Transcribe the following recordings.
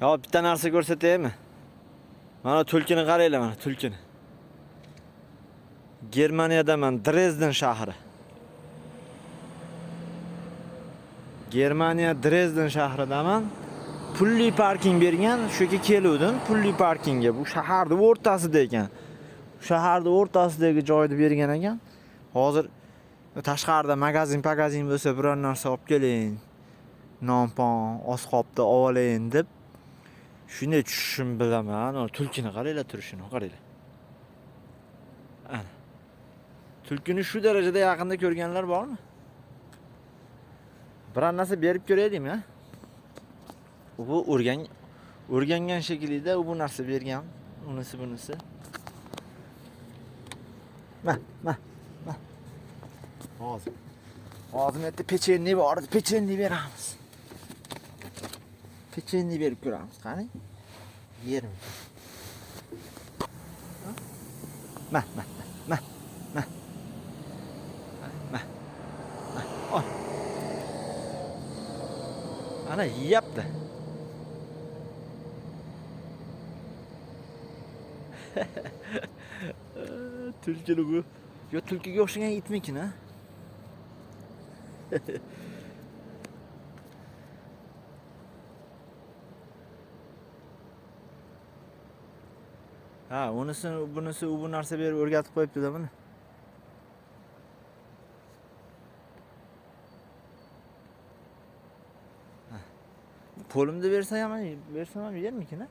Ya bitta narsa ko'rsataymi? Mana tulkini qaranglar, mana tulkini. Germaniyadaman, Dresden shahri. Germaniya Dresden shahridaman. Pulli parking bergan, shu yerga keluvdim, pulli parkingga. Bu shaharning o'rtasida ekan. Shaharning o'rtasidagi joyni bergan ekan. Hozir tashqarida magazin bo'lsa, biror narsa olib keling. Nonpon, oshqopda olayin deb shunday tushishim bilaman. Tulkini qaranglar, turishini qaranglar. Ana. Tulkini shu darajada yaqinda ko'rganlar bormi? Biror narsa berib ko'raylikmi? Bu o'rgangan shekilida bu narsa bergan. Unisi bunisi. Ma. Hozir. Hozir yerda pechenni bor, pechenni beramiz. Pechenni berib ko'ramiz, qani? Yerim. Ma. Ol. Ana yeyapti. Tulkini bu. Yo, tulkiga o'xshagan itmikin, ha? Ha, bunisi bu narsa berib o'rgatib qo'yibdi-da buni. Qo'limda bersam ham yermikin, ha?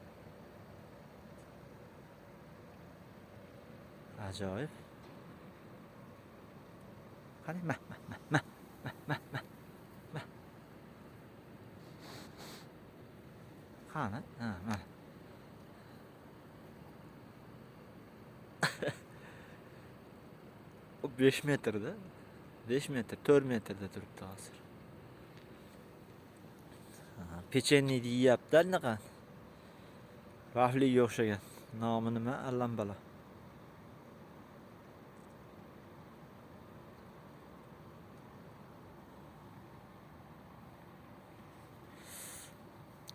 Ajoyib. Qani, ma. Qani? Ha, mana. O 5 metrda. 5 metr, 4 metrda turibdi hozir. Pechenni yeyapti anaqa. Vafliga o'xshagan. Nomi nima? Allambalo.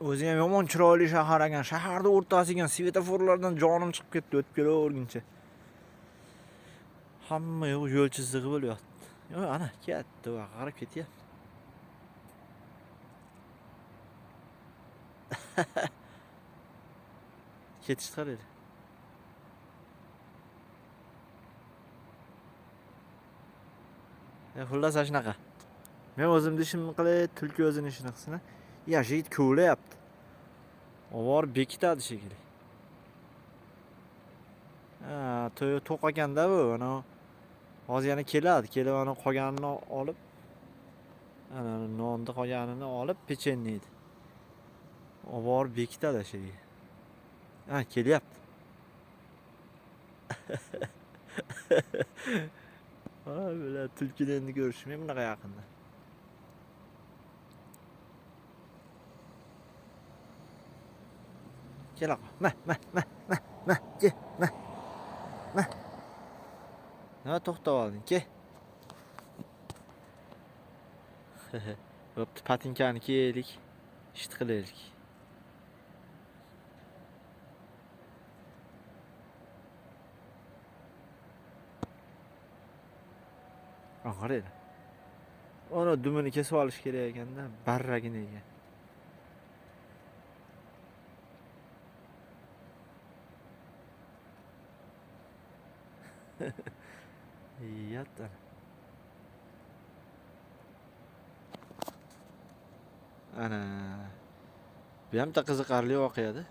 O'zi ham yomon chiroyli shahar ekan. Shaharda o'rtasiga svetoforlardan jonim chiqib ketdi o'tib kelaverguncha. Hamma yo'q yo'l chizig'i bo'lyapti. Yo'q, ana ketdi va qarab ketyapti. Ketishdi qaraydi. Xullas shunaqa. Men o'zimni ishimni qilay, tulki o'zini ishini qilsin. Yigit ko'layapti. Ovar bekitadi shekilli. Ha, to'q ekanda bu. Ana hozir yana keladi. Kelib ana qolganini olib, ana nonni qolganini olib pechenni yedi. Ovar bekitadi shekilli. Ha, kelyapti. Ha, böyle tulkilerini görüşmeye bunaqa yaqinda. Kel aqa. Ma. Ke. Ma. Nima to'xtab olding? Ke. Bo'pti, patinkani kiyaylik. Ishit qilaylik. Qaraydi. Ona dumini kesib olish kerak ekanda, barragini ekan. Yatta. Ana. Bu ham qiziqarli voqea-da.